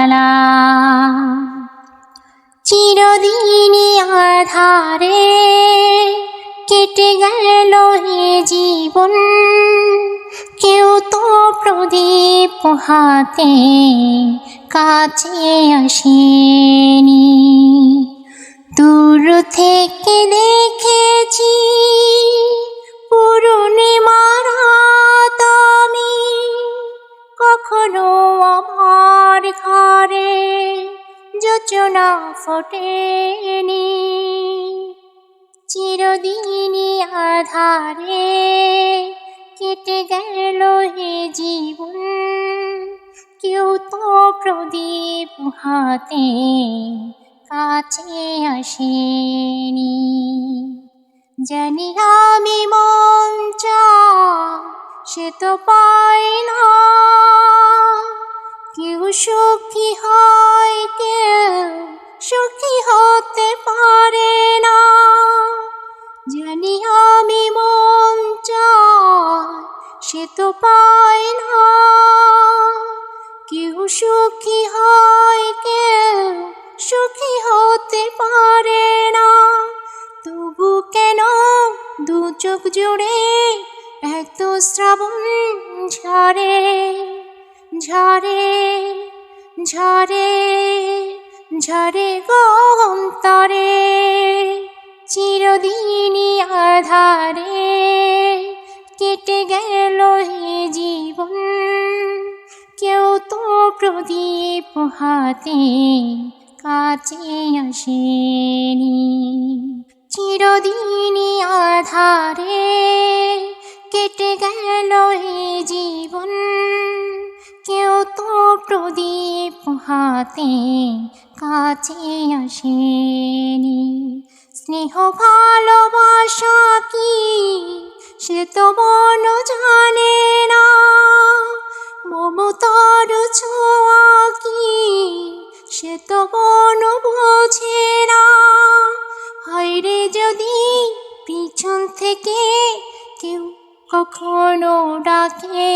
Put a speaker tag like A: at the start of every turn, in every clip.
A: বেলা। চিরদিনই আধারে কেটে গেল এ জীবন, কেউ তো প্রদীপ হাতে কাছে আসেনি। দূর থেকে দেখেছি পূর্ণিমার রাত আমি, কখনো আমার ঘরে যোজনা ফোটেনি। চিরদিনই আধারে কেটে গেল এ জীবন, কেউ তো প্রদীপ হাতে কাছে আসেনি। জানি আমি মন চায় সে তো পাই না, কেউ সুখী হয় কেউ সুখী হতে পারে না। জানি আমি মন চায় সে তো পাই না, কেউ সুখী হয় কেউ সুখী হতে পারে না। তবু কেন দু চোখ জুড়ে এত শ্রাবণ ঝরে ঝরে ঝরে ঝরে গো অন্তরে। চিরদিনই আধারে কেটে গেল এ জীবন, কেউ তো প্রদীপ হাতে কাছে আসেনি। চিরদিনই আধারে কেটে গেল এ জীবন, কেউ তো প্রদীপ হাতে কাছে আসেনি। স্নেহ ভালোবাসা কি সে তো মন জানে না, মমতার ছোঁয়া কি সে তো মন বোঝে না। হায়রে যদি পিছন থেকে কেউ কখনো ডাকে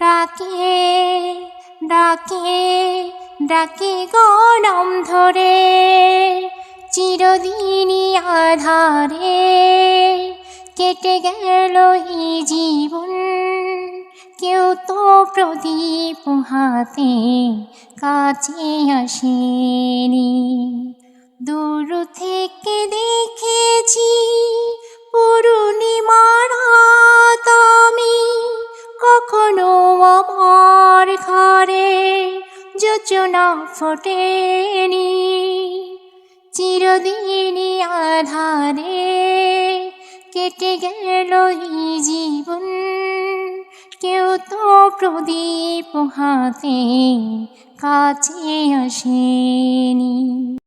A: ডাকে ডাকে ডাকে গো নাম ধরে। চিরদিনই আধারে কেটে গেল এই জীবন, কেউ তো প্রদীপ হাতে কাছে আসেনি। দূর থেকে দেখেছি পূর্ণিমার রাত আমি, কখনো আমার ঘরে যোজনা ফোটেনি। চিরদিনই আধারে কেটে গেল এই জীবন, কেউ তো প্রদীপ হাতে কাছে আসেনি।